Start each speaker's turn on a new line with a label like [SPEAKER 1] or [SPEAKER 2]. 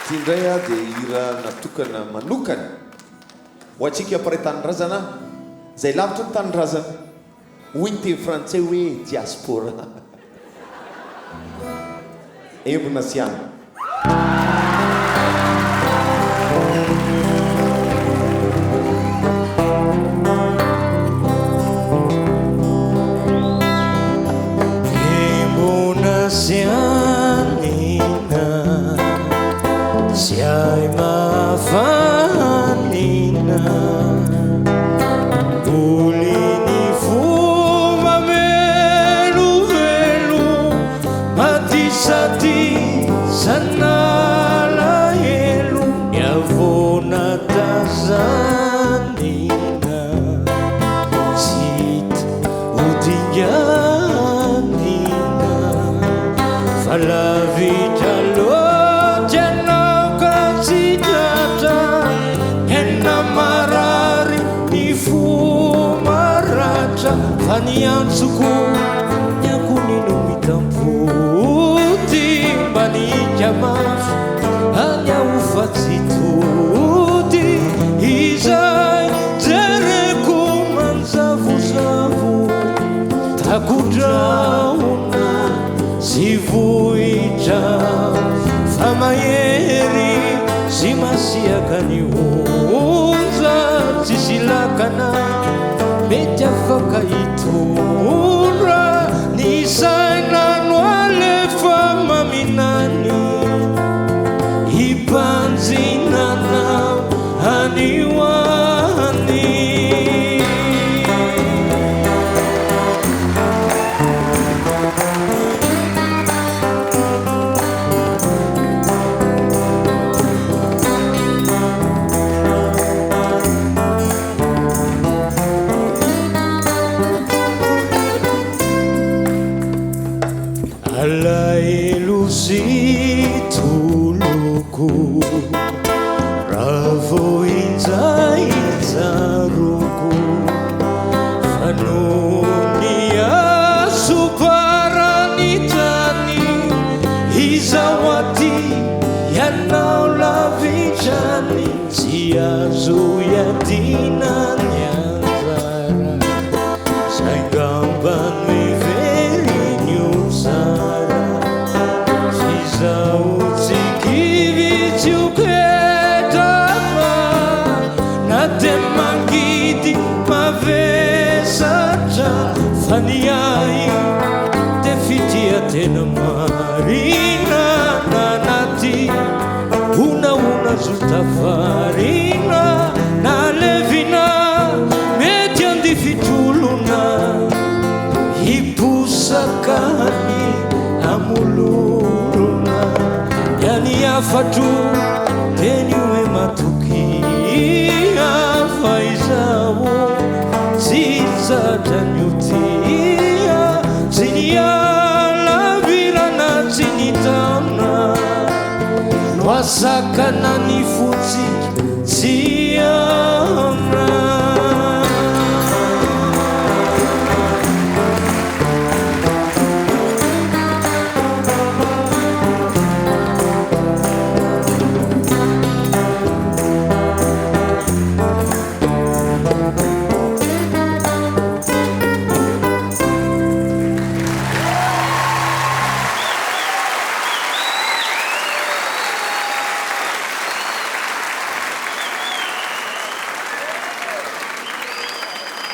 [SPEAKER 1] Tindray dia hira natokana manokana ho antsika amparay-tanindrazana zay lavitra ny tanindrazana hoy ny teny frantsay hoe diaspora embona siana
[SPEAKER 2] Sianina, siai mafanina, ulini fuma melu velu, matisati sanala helu, yavona tazanina, sit udinya. La vita lontana consigliata e namarari ni fumaraccia fanianzuku nyakunino mitamputi bani chiamafi anya ufazzituti isai zere kumanzavuzavu takudrauna sivuija famayeri simasiakani unza sisilakana metiafaka itura nisainano alefa maminani ipanzinana aniwani Situluku ravo inzaruku fanunia suparanitani izawati yanaulavijani siazuyatina nyanzara sagamban mivelinyusara Utsikivityuketama natemangidi mavesaja faniai tefitia tena marina nanati una zultafarina nalevina metyandifituluna ipusakani amuluruna yani afatu teniwe matukia faizawo zizatanyutia ziniala virana zinitamna nwasakana nifutsiki